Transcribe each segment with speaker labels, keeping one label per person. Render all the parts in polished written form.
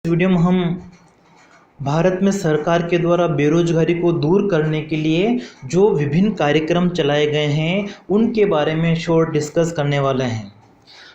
Speaker 1: Video में हम भारत में सरकार के द्वारा बेरोजगारी को दूर करने के लिए जो विभिन्न कार्यक्रम चलाए गए हैं उनके बारे में शॉर्ट डिस्कस करने वाले हैं।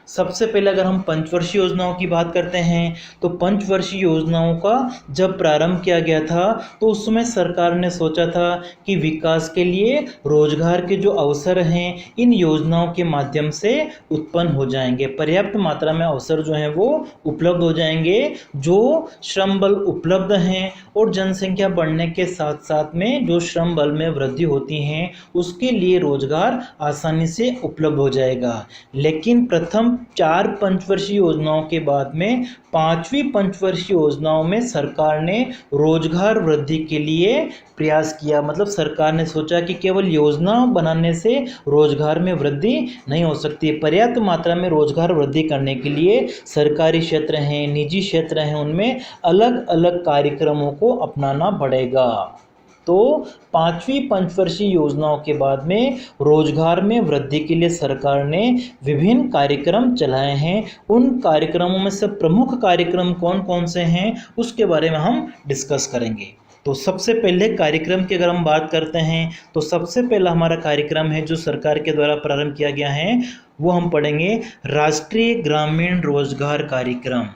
Speaker 1: सबसे पहले अगर हम पंचवर्षीय योजनाओं की बात करते हैं तो पंचवर्षीय योजनाओं का जब प्रारंभ किया गया था तो उस समय सरकार ने सोचा था कि विकास के लिए रोजगार के जो अवसर हैं इन योजनाओं के माध्यम से उत्पन्न हो जाएंगे, पर्याप्त मात्रा में अवसर जो हैं वो उपलब्ध हो जाएंगे। जो श्रम बल उपलब्ध हैं और जनसंख्या बढ़ने के साथ साथ में जो श्रम बल में वृद्धि होती है उसके लिए रोजगार आसानी से उपलब्ध हो जाएगा। लेकिन प्रथम 4 पंचवर्षीय योजनाओं के बाद में 5वीं पंचवर्षीय योजनाओं में सरकार ने रोजगार वृद्धि के लिए प्रयास किया। मतलब सरकार ने सोचा कि केवल योजना बनाने से रोजगार में वृद्धि नहीं हो सकती, पर्याप्त मात्रा में रोजगार वृद्धि करने के लिए सरकारी क्षेत्र हैं, निजी क्षेत्र हैं, उनमें अलग अलग कार्यक्रमों को अपनाना पड़ेगा। तो 5वीं पंचवर्षीय योजनाओं के बाद में रोजगार में वृद्धि के लिए सरकार ने विभिन्न कार्यक्रम चलाए हैं। उन कार्यक्रमों में से प्रमुख कार्यक्रम कौन कौन से हैं उसके बारे में हम डिस्कस करेंगे। तो सबसे पहले कार्यक्रम की अगर हम बात करते हैं तो सबसे पहला हमारा कार्यक्रम है जो सरकार के द्वारा प्रारंभ किया गया है वो हम पढ़ेंगे राष्ट्रीय ग्रामीण रोजगार कार्यक्रम,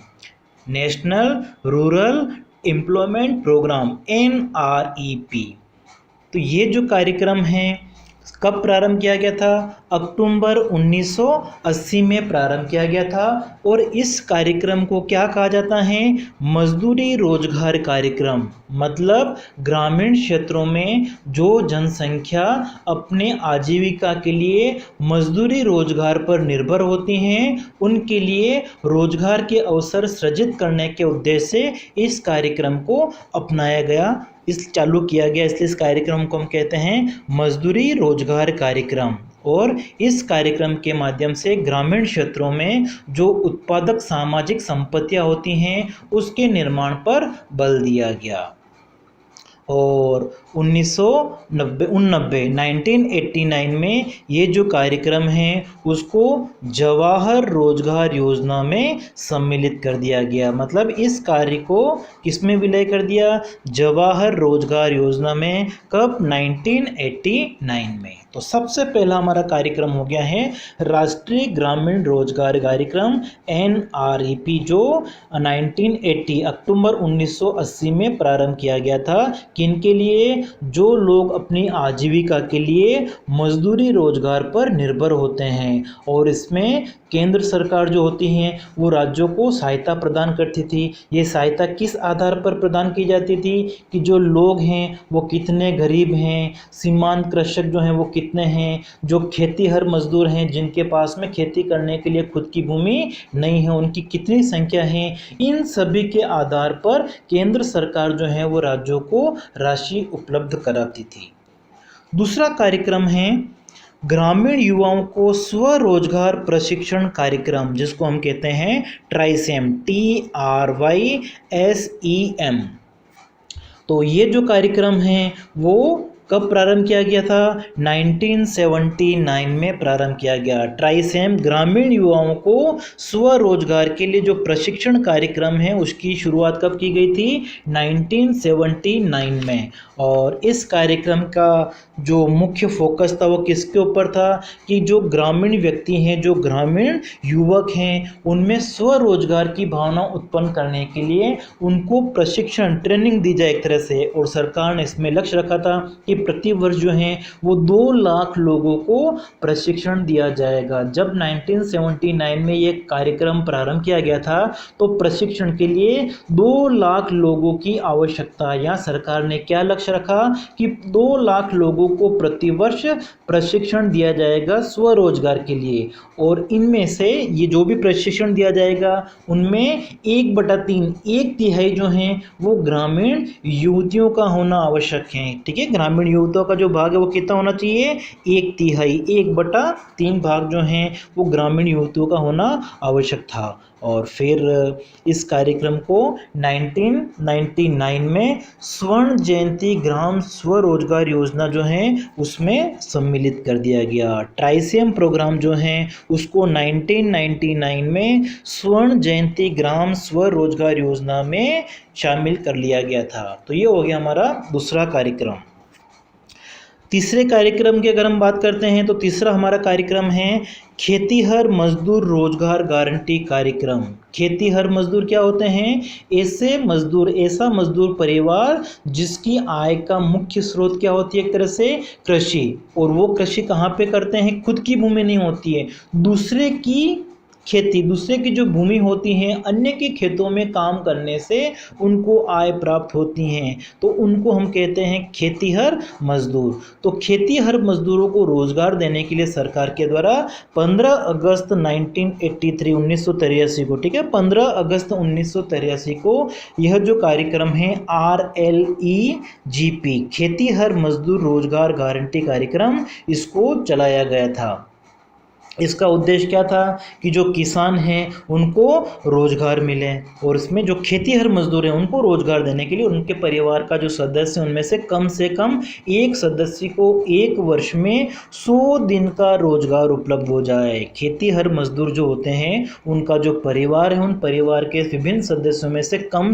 Speaker 1: national rural employment program NREP। तो ये जो कार्यक्रम है कब प्रारंभ किया गया था? अक्टूबर 1980 में प्रारंभ किया गया था और इस कार्यक्रम को क्या कहा जाता है? मजदूरी रोजगार कार्यक्रम। मतलब ग्रामीण क्षेत्रों में जो जनसंख्या अपने आजीविका के लिए मजदूरी रोजगार पर निर्भर होती हैं उनके लिए रोजगार के अवसर सृजित करने के उद्देश्य से इस कार्यक्रम को अपनाया गया, इस चालू किया गया। इसलिए इस कार्यक्रम को हम कहते हैं मजदूरी रोजगार कार्यक्रम। और इस कार्यक्रम के माध्यम से ग्रामीण क्षेत्रों में जो उत्पादक सामाजिक संपत्तियां होती हैं उसके निर्माण पर बल दिया गया। और 1989 में ये जो कार्यक्रम है उसको जवाहर रोजगार योजना में सम्मिलित कर दिया गया। मतलब इस कार्य को किसमें विलय कर दिया? जवाहर रोजगार योजना में। कब? 1989 में। तो सबसे पहला हमारा कार्यक्रम हो गया है राष्ट्रीय ग्रामीण रोजगार कार्यक्रम NREP जो 1980 अक्टूबर 1980 में प्रारंभ किया गया था। किनके लिए? जो लोग अपनी आजीविका के लिए मजदूरी रोजगार पर निर्भर होते हैं। और इसमें केंद्र सरकार जो होती है वो राज्यों को सहायता प्रदान करती थी। ये सहायता किस आधार पर प्रदान की जाती थी कि जो लोग हैं वो कितने गरीब हैं, सीमांत कृषक जो हैं वो कितने हैं, जो खेतीहर मजदूर हैं जिनके पास में खेती करने के लिए खुद की भूमि नहीं है उनकी कितनी संख्या है। इन सभी के आधार पर केंद्र सरकार जो है वो राज्यों को राशि उपलब्ध कराती थी। दूसरा कार्यक्रम है ग्रामीण युवाओं को स्वरोजगार प्रशिक्षण कार्यक्रम जिसको हम कहते हैं ट्राइसेम, TRYSEM। तो ये जो कार्यक्रम है वो कब प्रारंभ किया गया था? 1979 में प्रारंभ किया गया। ट्राइसेम ग्रामीण युवाओं को स्वरोजगार के लिए जो प्रशिक्षण कार्यक्रम है उसकी शुरुआत कब की गई थी? 1979 में। और इस कार्यक्रम का जो मुख्य फोकस था वो किसके ऊपर था कि जो ग्रामीण व्यक्ति हैं, जो ग्रामीण युवक हैं, उनमें स्वरोजगार की भावना उत्पन्न करने के लिए उनको प्रशिक्षण ट्रेनिंग दी जाए एक तरह से। और सरकार ने इसमें लक्ष्य रखा था कि प्रति वर्ष जो है वो 2 लाख लोगों को प्रशिक्षण दिया जाएगा। जब 1979 में ये कार्यक्रम प्रारंभ किया गया था तो प्रशिक्षण के लिए 2 लाख लोगों की आवश्यकता। यहाँ सरकार ने क्या लक्ष्य रखा कि 2 लाख लोगों को प्रति वर्ष प्रशिक्षण दिया जाएगा स्वरोजगार के लिए। और इनमें से ये जो भी प्रशिक्षण दिया जाएगा उनमें 1/3 1/3 जो हैं वो ग्रामीण युवतियों का होना आवश्यक है। ठीक है, ग्रामीण ग्रामीण युवकों का जो भाग है वो कितना होना चाहिए, 1/3, 1/3 भाग जो हैं वो ग्रामीण युवकों का होना आवश्यक था। और फिर इस कार्यक्रम को 1999 में स्वर्ण जयंती ग्राम स्वरोजगार योजना जो है उसमें सम्मिलित कर दिया गया। ट्राइसियम प्रोग्राम जो है उसको 1999 में स्वर्ण जयंती ग्राम स्वरोजगार योजना में शामिल कर लिया गया था। तो ये हो गया हमारा दूसरा कार्यक्रम। तीसरे कार्यक्रम की अगर हम बात करते हैं तो तीसरा हमारा कार्यक्रम है खेतीहर मजदूर रोजगार गारंटी कार्यक्रम। खेतीहर मजदूर क्या होते हैं, ऐसा मजदूर परिवार जिसकी आय का मुख्य स्रोत क्या होती है, एक तरह से कृषि, और वो कृषि कहाँ पे करते हैं, खुद की भूमि नहीं होती है, दूसरे की खेती, दूसरे की जो भूमि होती है अन्य के खेतों में काम करने से उनको आय प्राप्त होती हैं, तो उनको हम कहते हैं खेतीहर मजदूर। तो खेतीहर मजदूरों को रोजगार देने के लिए सरकार के द्वारा 15 अगस्त 1983 को, ठीक है, 15 अगस्त 1983 को यह जो कार्यक्रम है RLEGP खेतीहर मजदूर रोजगार गारंटी कार्यक्रम, इसको चलाया गया था। इसका उद्देश्य क्या था कि जो किसान हैं उनको रोजगार मिले, और इसमें जो खेतीहर मजदूर हैं उनको रोजगार देने के लिए उनके परिवार का जो सदस्य उनमें से कम एक सदस्य को एक वर्ष में 100 दिन का रोजगार उपलब्ध हो जाए। खेतीहर मजदूर जो होते हैं उनका जो परिवार है उन परिवार के विभिन्न सदस्यों में से कम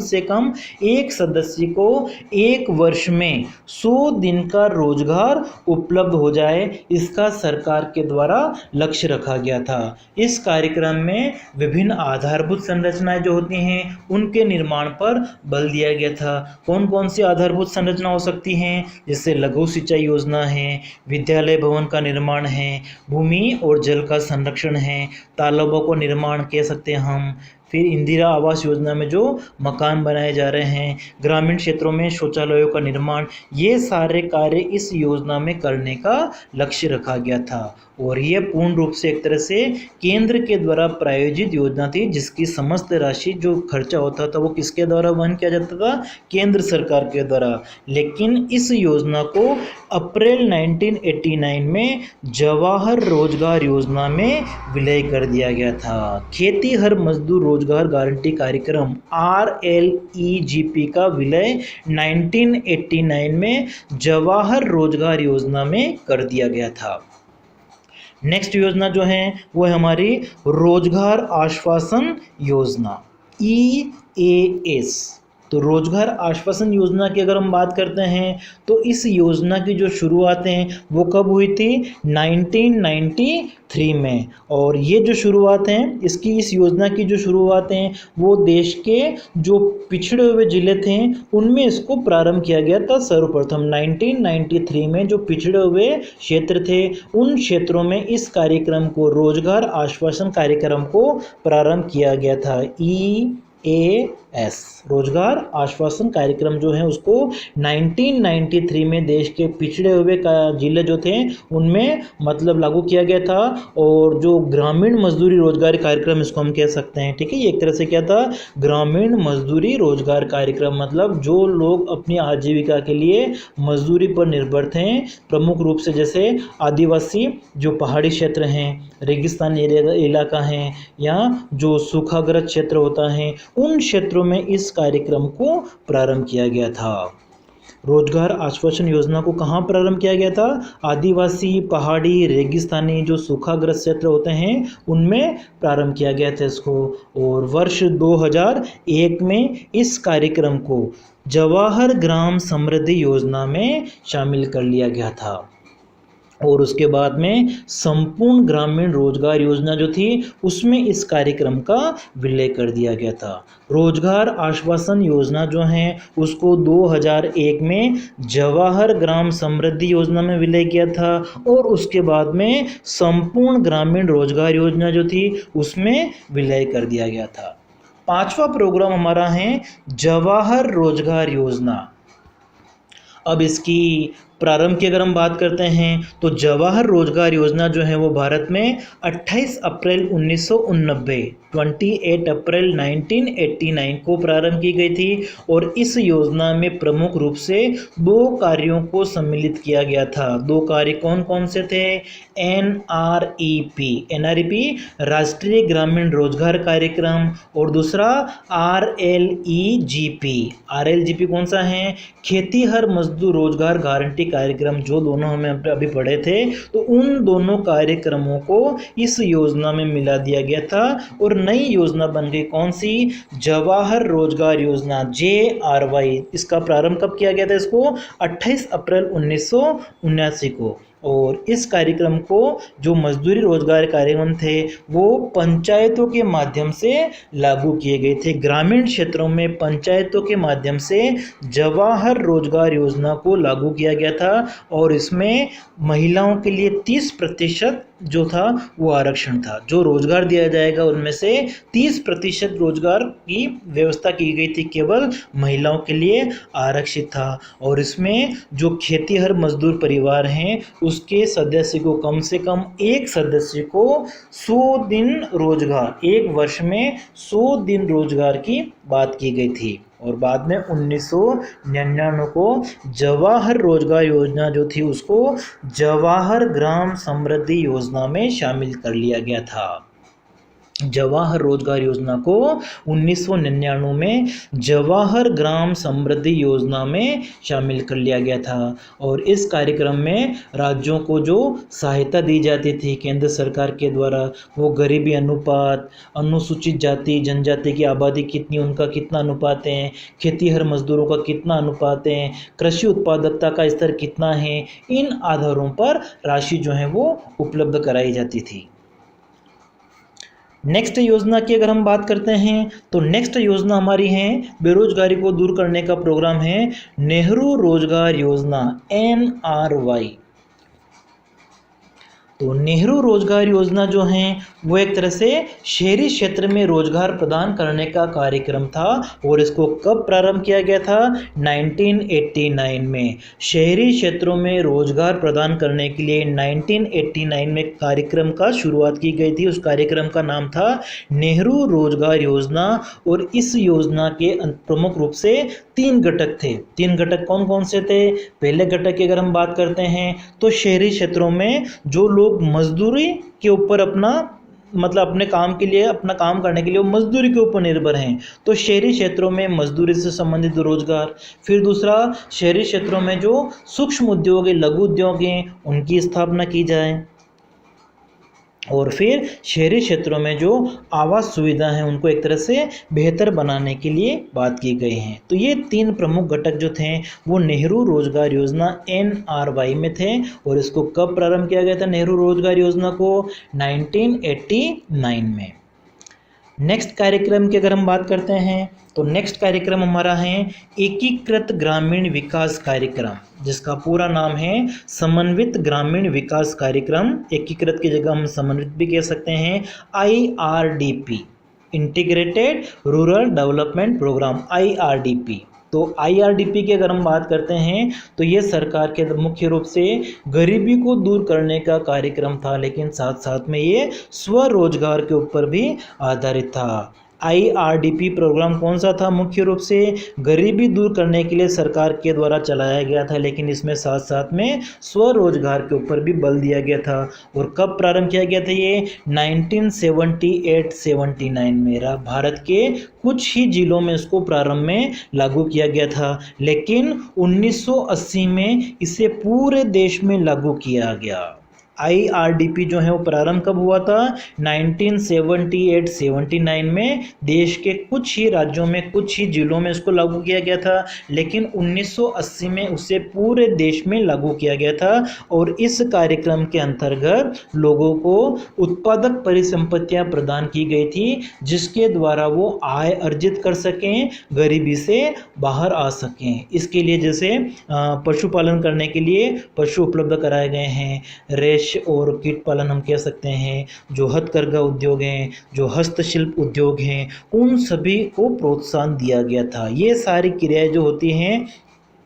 Speaker 1: एक सदस्य को एक वर्ष में 100 दिन का रोजगार उपलब्ध हो जाए, इसका सरकार के द्वारा लक्ष्य रखा गया था। इस कार्यक्रम में विभिन्न आधारभूत संरचनाएं जो होती हैं उनके निर्माण पर बल दिया गया था। कौन कौन सी आधारभूत संरचना हो सकती हैं, जैसे लघु सिंचाई योजना है, विद्यालय भवन का निर्माण है, भूमि और जल का संरक्षण है, तालाबों को निर्माण कह सकते हैं हम, फिर इंदिरा आवास योजना में जो मकान बनाए जा रहे हैं, ग्रामीण क्षेत्रों में शौचालयों का निर्माण, ये सारे कार्य इस योजना में करने का लक्ष्य रखा गया था। और ये पूर्ण रूप से एक तरह से केंद्र के द्वारा प्रायोजित योजना थी, जिसकी समस्त राशि जो खर्चा होता था वो किसके द्वारा वहन किया जाता था, केंद्र सरकार के द्वारा। लेकिन इस योजना को अप्रैल 1989 में जवाहर रोजगार योजना में विलय कर दिया गया था। खेतीहर मजदूर रोजगार गारंटी कार्यक्रम RLEGP का विलय 1989 में जवाहर रोजगार योजना में कर दिया गया था। नेक्स्ट योजना जो है वो है हमारी रोजगार आश्वासन योजना, EAS। तो रोजगार आश्वासन योजना की अगर हम बात करते हैं तो इस योजना की जो शुरुआत है वो कब हुई थी, 1993 में। और ये जो शुरुआत है इस योजना की जो शुरुआत है वो देश के जो पिछड़े हुए जिले थे उनमें इसको प्रारंभ किया गया था। सर्वप्रथम 1993 में जो पिछड़े हुए क्षेत्र थे उन क्षेत्रों में इस कार्यक्रम को, रोजगार आश्वासन कार्यक्रम को प्रारंभ किया गया था। EAS रोजगार आश्वासन कार्यक्रम जो है उसको 1993 में देश के पिछड़े हुए जिले जो थे उनमें मतलब लागू किया गया था। और जो ग्रामीण मजदूरी रोजगार कार्यक्रम इसको हम कह सकते हैं, ठीक है। ये एक तरह से क्या था, ग्रामीण मजदूरी रोजगार कार्यक्रम, मतलब जो लोग अपनी आजीविका के लिए मजदूरी पर निर्भर थे, प्रमुख रूप से जैसे आदिवासी जो पहाड़ी क्षेत्र हैं, रेगिस्तानी इलाका है, या जो सूखाग्रस्त क्षेत्र होता है, उन क्षेत्रों में इस कार्यक्रम को प्रारंभ किया गया था। रोजगार आश्वासन योजना को कहाँ प्रारंभ किया गया था, आदिवासी, पहाड़ी, रेगिस्तानी जो सूखाग्रस्त क्षेत्र होते हैं उनमें प्रारंभ किया गया था इसको। और वर्ष 2001 में इस कार्यक्रम को जवाहर ग्राम समृद्धि योजना में शामिल कर लिया गया था। और उसके बाद में संपूर्ण ग्रामीण रोजगार योजना जो थी उसमें इस कार्यक्रम का विलय कर दिया गया था। रोजगार आश्वासन योजना जो है उसको 2001 में जवाहर ग्राम समृद्धि योजना में विलय किया था, और उसके बाद में संपूर्ण ग्रामीण रोजगार योजना जो थी उसमें विलय कर दिया गया था। पांचवा प्रोग्राम हमारा है जवाहर रोजगार योजना। अब इसकी प्रारंभ की अगर हम बात करते हैं तो जवाहर रोजगार योजना जो है वो भारत में 28 अप्रैल 1989 28 अप्रैल 1989 को प्रारंभ की गई थी और इस योजना में प्रमुख रूप से दो कार्यों को सम्मिलित किया गया था। दो कार्य कौन कौन से थे? NREP राष्ट्रीय ग्रामीण रोजगार कार्यक्रम और दूसरा RLEGP कौन सा है? खेतीहर मजदूर रोजगार गारंटी कार्यक्रम, जो दोनों हमें अभी पढ़े थे। तो उन दोनों कार्यक्रमों को इस योजना में मिला दिया गया था और नई योजना बन गई कौन सी? जवाहर रोजगार योजना, JRY। इसका प्रारंभ कब किया गया था? इसको 28 अप्रैल 1979 को। और इस कार्यक्रम को, जो मजदूरी रोजगार कार्यक्रम थे, वो पंचायतों के माध्यम से लागू किए गए थे। ग्रामीण क्षेत्रों में पंचायतों के माध्यम से जवाहर रोजगार योजना को लागू किया गया था और इसमें महिलाओं के लिए 30% जो था वो आरक्षण था। जो रोजगार दिया जाएगा उनमें से 30% रोजगार की व्यवस्था की गई थी, केवल महिलाओं के लिए आरक्षित था। और इसमें जो खेतीहर मजदूर परिवार हैं उसके सदस्य को, कम से कम एक सदस्य को 100 दिन रोजगार, एक वर्ष में 100 दिन रोजगार की बात की गई थी। और बाद में 1999 को जवाहर रोजगार योजना जो थी उसको जवाहर ग्राम समृद्धि योजना में शामिल कर लिया गया था। जवाहर रोजगार योजना को 1999 में जवाहर ग्राम समृद्धि योजना में शामिल कर लिया गया था। और इस कार्यक्रम में राज्यों को जो सहायता दी जाती थी केंद्र सरकार के द्वारा, वो गरीबी अनुपात, अनुसूचित जाति जनजाति की आबादी कितनी, उनका कितना अनुपात है, खेतीहर मजदूरों का कितना अनुपात है, कृषि उत्पादकता का स्तर कितना है, इन आधारों पर राशि जो है वो उपलब्ध कराई जाती थी। नेक्स्ट योजना की अगर हम बात करते हैं तो नेक्स्ट योजना हमारी है बेरोजगारी को दूर करने का प्रोग्राम है नेहरू रोजगार योजना, NRY। तो नेहरू रोजगार योजना जो है वो एक तरह से शहरी क्षेत्र में रोजगार प्रदान करने का कार्यक्रम था और इसको कब प्रारंभ किया गया था? 1989 में। शहरी क्षेत्रों में रोजगार प्रदान करने के लिए 1989 में कार्यक्रम का शुरुआत की गई थी। उस कार्यक्रम का नाम था नेहरू रोजगार योजना और इस योजना के प्रमुख रूप से 3 घटक थे। 3 घटक कौन कौन से थे? पहले घटक की अगर हम बात करते हैं तो शहरी क्षेत्रों में जो लोग मजदूरी के ऊपर अपने काम के लिए, अपना काम करने के लिए वो मजदूरी के ऊपर निर्भर हैं, तो शहरी क्षेत्रों में मजदूरी से संबंधित रोजगार। फिर दूसरा, शहरी क्षेत्रों में जो सूक्ष्म उद्योग है, लघु उद्योग हैं, उनकी स्थापना की जाए। और फिर शहरी क्षेत्रों में जो आवास सुविधा है उनको एक तरह से बेहतर बनाने के लिए बात की गई है। तो ये 3 प्रमुख घटक जो थे वो नेहरू रोजगार योजना NRY में थे और इसको कब प्रारंभ किया गया था नेहरू रोजगार योजना को? 1989 में। नेक्स्ट कार्यक्रम की अगर हम बात करते हैं तो नेक्स्ट कार्यक्रम हमारा है एकीकृत ग्रामीण विकास कार्यक्रम, जिसका पूरा नाम है समन्वित ग्रामीण विकास कार्यक्रम। एकीकृत की जगह हम समन्वित भी कह सकते हैं। IRDP, integrated rural development program, IRDP। तो IRDP की अगर हम बात करते हैं तो ये सरकार के मुख्य रूप से गरीबी को दूर करने का कार्यक्रम था, लेकिन साथ साथ में ये स्वरोजगार के ऊपर भी आधारित था। IRDP प्रोग्राम कौन सा था? मुख्य रूप से गरीबी दूर करने के लिए सरकार के द्वारा चलाया गया था, लेकिन इसमें साथ साथ में स्वरोजगार के ऊपर भी बल दिया गया था। और कब प्रारंभ किया गया था ये? 1978-79 में। भारत के कुछ ही जिलों में इसको प्रारंभ में लागू किया गया था, लेकिन 1980 में इसे पूरे देश में लागू किया गया। IRDP जो है वो प्रारंभ कब हुआ था? 1978-79 में। देश के कुछ ही राज्यों में, कुछ ही जिलों में इसको लागू किया गया था, लेकिन 1980 में उसे पूरे देश में लागू किया गया था। और इस कार्यक्रम के अंतर्गत लोगों को उत्पादक परिसंपत्तियां प्रदान की गई थी, जिसके द्वारा वो आय अर्जित कर सकें, गरीबी से बाहर आ सकें। इसके लिए जैसे पशुपालन करने के लिए पशु उपलब्ध कराए गए हैं, रेशम और कीट पालन हम कह सकते हैं, जो हथकरघा उद्योग हैं, जो हस्तशिल्प उद्योग हैं, उन सभी को प्रोत्साहन दिया गया था। ये सारी क्रियाएं जो होती हैं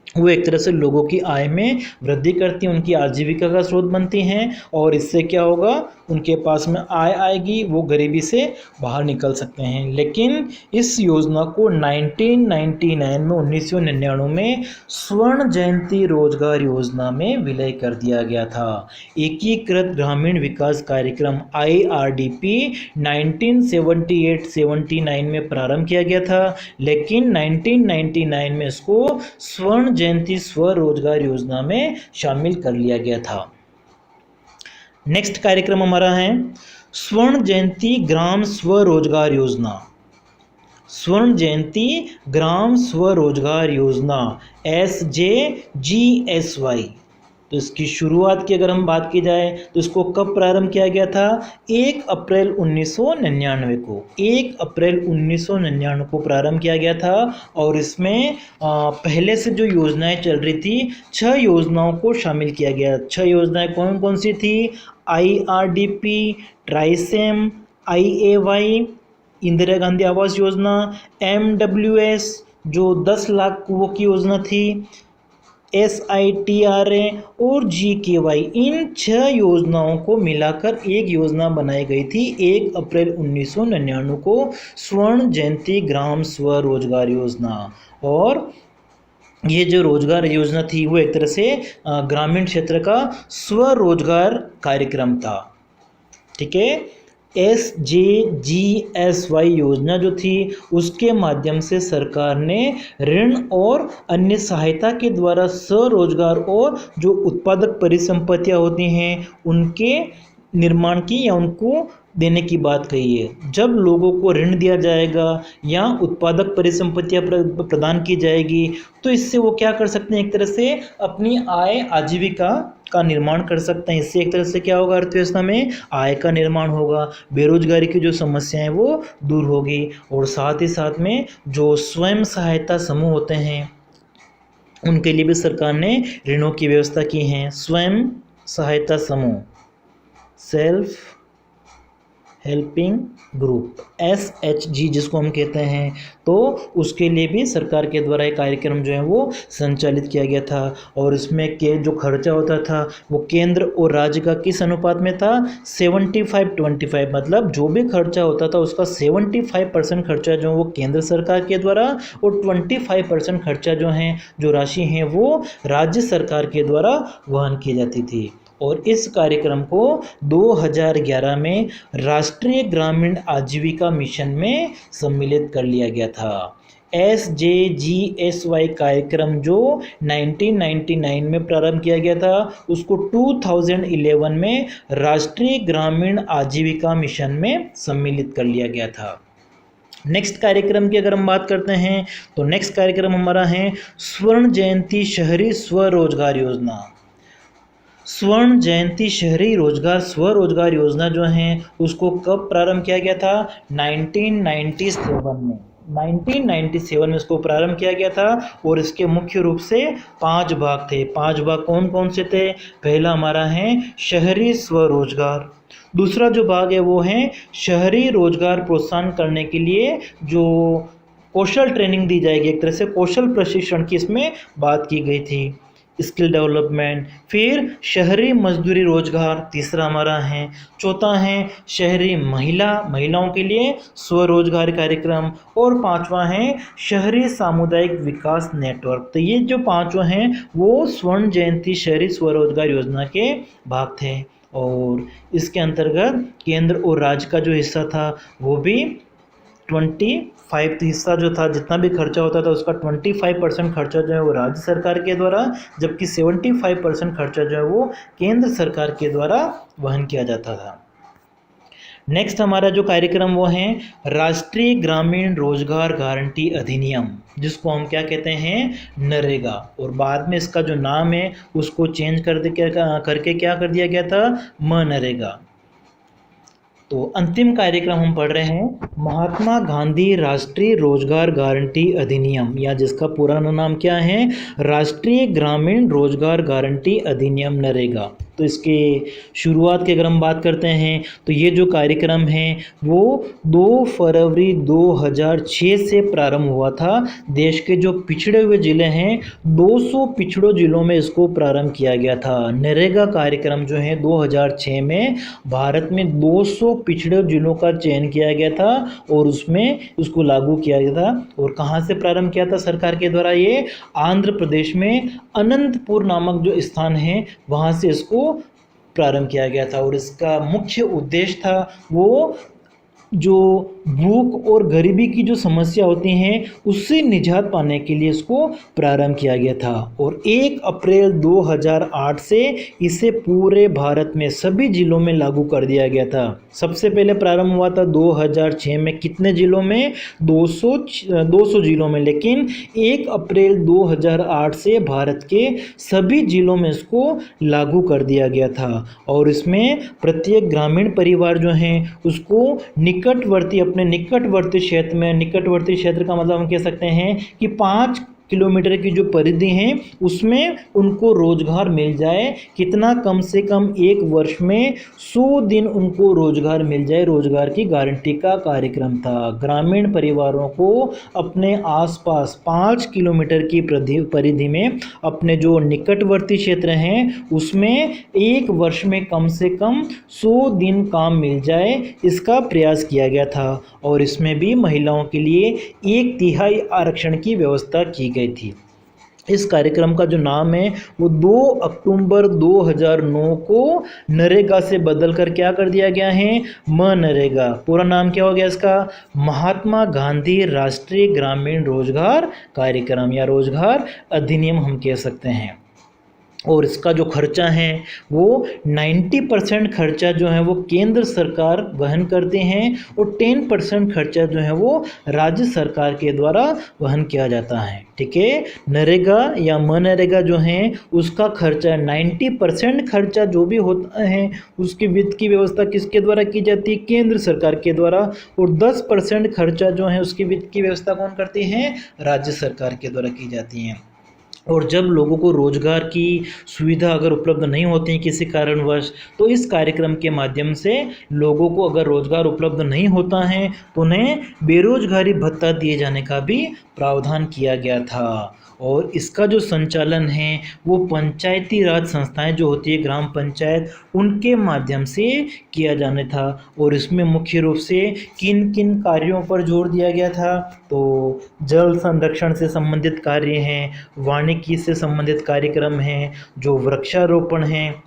Speaker 1: वो एक तरह से लोगों की आय में वृद्धि करती हैं, उनकी आजीविका का स्रोत बनती हैं और इससे क्या होगा? उनके पास में आय आएगी, वो गरीबी से बाहर निकल सकते हैं। लेकिन इस योजना को 1999 में 1999 में स्वर्ण जयंती रोजगार योजना में विलय कर दिया गया था। एकीकृत ग्रामीण विकास कार्यक्रम IRDP 1978-79 में प्रारंभ किया गया था, लेकिन 1999 में इसको स्वर्ण जयंती स्वरोजगार योजना में शामिल कर लिया गया था। नेक्स्ट कार्यक्रम हमारा है स्वर्ण जयंती ग्राम स्वरोजगार योजना। स्वर्ण जयंती ग्राम स्वरोजगार योजना SJGSY। तो इसकी शुरुआत की अगर हम बात की जाए तो इसको कब प्रारंभ किया गया था? 1 अप्रैल 1999 को। 1 अप्रैल 1999 को प्रारंभ किया गया था और इसमें पहले से जो योजनाएं चल रही थी 6 योजनाओं को शामिल किया गया। 6 योजनाएं कौन कौन सी थी? IRDP, ट्राइसेम, IAY, Indira Gandhi Awas Yojana, MWS जो 10 लाख कुओं की योजना थी, SITRA और GKY। इन 6 योजनाओं को मिलाकर एक योजना बनाई गई थी 1 अप्रैल 1999 को, स्वर्ण जयंती ग्राम स्वरोजगार योजना। और ये जो रोजगार योजना थी वो एक तरह से ग्रामीण क्षेत्र का स्वरोजगार कार्यक्रम था। ठीक है। SJGSY योजना जो थी उसके माध्यम से सरकार ने ऋण और अन्य सहायता के द्वारा स्वरोजगार और जो उत्पादक परिसंपत्तियां होती हैं उनके निर्माण की या उनको देने की बात कही है। जब लोगों को ऋण दिया जाएगा या उत्पादक परिसंपत्तियां प्रदान की जाएगी तो इससे वो क्या कर सकते हैं? एक तरह से अपनी आय आजीविका का निर्माण कर सकते हैं। इससे एक तरह से क्या होगा? अर्थव्यवस्था में आय का निर्माण होगा, बेरोजगारी की जो समस्या है वो दूर होगी और साथ ही साथ में जो स्वयं सहायता समूह होते हैं उनके लिए भी सरकार ने ऋणों की व्यवस्था की है। स्वयं सहायता समूह, सेल्फ हेल्पिंग ग्रुप, SHG जिसको हम कहते हैं, तो उसके लिए भी सरकार के द्वारा एक कार्यक्रम जो है वो संचालित किया गया था। और इसमें के जो खर्चा होता था वो केंद्र और राज्य का किस अनुपात में था? 75-25। मतलब जो भी खर्चा होता था उसका 75% खर्चा जो वो केंद्र सरकार के द्वारा और 25% खर्चा जो है जो राशि है वो राज्य सरकार के द्वारा वहन की जाती थी। और इस कार्यक्रम को 2011 में राष्ट्रीय ग्रामीण आजीविका मिशन में सम्मिलित कर लिया गया था। SJGSY कार्यक्रम जो 1999 में प्रारंभ किया गया था उसको 2011 में राष्ट्रीय ग्रामीण आजीविका मिशन में सम्मिलित कर लिया गया था। नेक्स्ट कार्यक्रम की अगर हम बात करते हैं तो नेक्स्ट कार्यक्रम हमारा है स्वर्ण जयंती शहरी स्वरोजगार योजना। स्वर्ण जयंती शहरी रोजगार स्वरोजगार योजना जो है उसको कब प्रारंभ किया गया था? 1997 में। 1997 में इसको प्रारंभ किया गया था और इसके मुख्य रूप से 5 भाग थे। 5 भाग कौन कौन से थे? पहला हमारा है शहरी स्वरोजगार, दूसरा जो भाग है वो है शहरी रोजगार प्रोत्साहन करने के लिए जो कौशल ट्रेनिंग दी जाएगी, एक तरह से कौशल प्रशिक्षण की इसमें बात की गई थी, स्किल डेवलपमेंट। फिर शहरी मजदूरी रोजगार तीसरा हमारा है। चौथा है शहरी महिलाओं के लिए स्वरोजगार कार्यक्रम और 5वां है शहरी सामुदायिक विकास नेटवर्क। तो ये जो 5 हैं वो स्वर्ण जयंती शहरी स्वरोजगार योजना के भाग थे और इसके अंतर्गत केंद्र और राज्य का जो हिस्सा था वो भी 25 हिस्सा जो था, जितना भी खर्चा होता था उसका 25% खर्चा जो है वो राज्य सरकार के द्वारा, जबकि 75% खर्चा जो है वो केंद्र सरकार के द्वारा वहन किया जाता था। नेक्स्ट हमारा जो कार्यक्रम वो है राष्ट्रीय ग्रामीण रोजगार गारंटी अधिनियम, जिसको हम क्या कहते हैं? नरेगा। और बाद में इसका जो नाम है उसको चेंज करके क्या कर दिया गया था? मनरेगा। तो अंतिम कार्यक्रम हम पढ़ रहे हैं महात्मा गांधी राष्ट्रीय रोजगार गारंटी अधिनियम, या जिसका पुराना नाम क्या है? राष्ट्रीय ग्रामीण रोजगार गारंटी अधिनियम नरेगा। तो इसके शुरुआत की अगर हम बात करते हैं तो ये जो कार्यक्रम है वो 2 फरवरी 2006 से प्रारंभ हुआ था। देश के जो पिछड़े हुए ज़िले हैं 200 पिछड़ों ज़िलों में इसको प्रारंभ किया गया था। नरेगा कार्यक्रम जो है 2006 में भारत में 200 पिछड़े ज़िलों का चयन किया गया था और उसमें उसको लागू किया गया था। और कहाँ से प्रारंभ किया था सरकार के द्वारा? ये आंध्र प्रदेश में अनंतपुर नामक जो स्थान है वहाँ से इसको प्रारंभ किया गया था। और इसका मुख्य उद्देश्य था वो जो भूख और गरीबी की जो समस्या होती हैं उससे निजात पाने के लिए इसको प्रारंभ किया गया था। और 1 अप्रैल 2008 से इसे पूरे भारत में सभी जिलों में लागू कर दिया गया था। सबसे पहले प्रारंभ हुआ था 2006 में, कितने जिलों में? 200 जिलों में, लेकिन 1 अप्रैल 2008 से भारत के सभी जिलों में इसको लागू कर दिया गया था। और इसमें प्रत्येक ग्रामीण परिवार जो हैं उसको अपने निकटवर्ती क्षेत्र में, निकटवर्ती क्षेत्र का मतलब हम कह सकते हैं कि 5 किलोमीटर की जो परिधि है उसमें उनको रोजगार मिल जाए। कितना? कम से कम 1 वर्ष में 100 दिन उनको रोजगार मिल जाए। रोजगार की गारंटी का कार्यक्रम था। ग्रामीण परिवारों को अपने आसपास 5 किलोमीटर की परिधि में अपने जो निकटवर्ती क्षेत्र हैं उसमें 1 वर्ष में कम से कम 100 दिन काम मिल जाए, इसका प्रयास किया गया था। और इसमें भी महिलाओं के लिए 1/3 आरक्षण की व्यवस्था की गई थी। इस कार्यक्रम का जो नाम है वो 2 अक्टूबर 2009 को नरेगा से बदल कर क्या कर दिया गया है? मनरेगा। पूरा नाम क्या हो गया इसका? महात्मा गांधी राष्ट्रीय ग्रामीण रोजगार कार्यक्रम या रोजगार अधिनियम हम कह सकते हैं। और इसका जो खर्चा है वो 90% खर्चा जो है वो केंद्र सरकार वहन करते हैं और 10% खर्चा जो है वो राज्य सरकार के द्वारा वहन किया जाता है। ठीक है, नरेगा या मनरेगा जो है उसका खर्चा 90% खर्चा जो भी होता है उसकी वित्त की व्यवस्था किसके द्वारा की जाती है? केंद्र सरकार के द्वारा। और 10% खर्चा जो है उसकी वित्त की व्यवस्था कौन करती है? राज्य सरकार के द्वारा की जाती है। और जब लोगों को रोजगार की सुविधा अगर उपलब्ध नहीं होती है किसी कारणवश, तो इस कार्यक्रम के माध्यम से लोगों को अगर रोजगार उपलब्ध नहीं होता है तो उन्हें बेरोजगारी भत्ता दिए जाने का भी प्रावधान किया गया था। और इसका जो संचालन है वो पंचायती राज संस्थाएं जो होती है ग्राम पंचायत, उनके माध्यम से किया जाना था। और इसमें मुख्य रूप से किन किन कार्यों पर जोर दिया गया था? तो जल संरक्षण से संबंधित कार्य हैं, वानिकी से संबंधित कार्यक्रम हैं, जो वृक्षारोपण हैं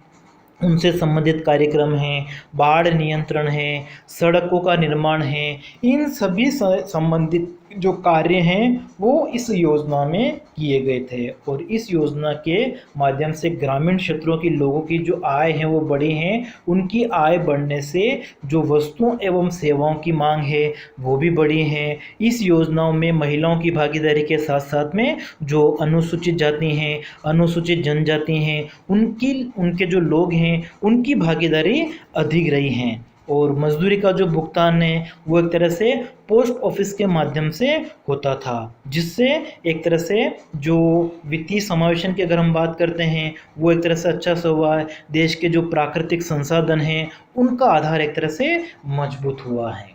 Speaker 1: उनसे संबंधित कार्यक्रम हैं, बाढ़ नियंत्रण है, सड़कों का निर्माण है, इन सभी संबंधित जो कार्य हैं वो इस योजना में किए गए थे। और इस योजना के माध्यम से ग्रामीण क्षेत्रों के लोगों की जो आय है वो बढ़ी हैं। उनकी आय बढ़ने से जो वस्तुओं एवं सेवाओं की मांग है वो भी बढ़ी है। इस योजनाओं में महिलाओं की भागीदारी के साथ साथ में जो अनुसूचित जाति हैं, अनुसूचित जनजाति हैं, उनके जो लोग हैं उनकी भागीदारी अधिक रही हैं। और मजदूरी का जो भुगतान है वो एक तरह से पोस्ट ऑफिस के माध्यम से होता था, जिससे एक तरह से जो वित्तीय समावेशन की अगर हम बात करते हैं वो एक तरह से अच्छा सा हुआ है। देश के जो प्राकृतिक संसाधन हैं उनका आधार एक तरह से मजबूत हुआ है।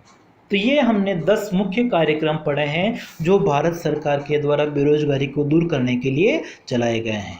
Speaker 1: तो ये हमने 10 मुख्य कार्यक्रम पढ़े हैं जो भारत सरकार के द्वारा बेरोजगारी को दूर करने के लिए चलाए गए हैं।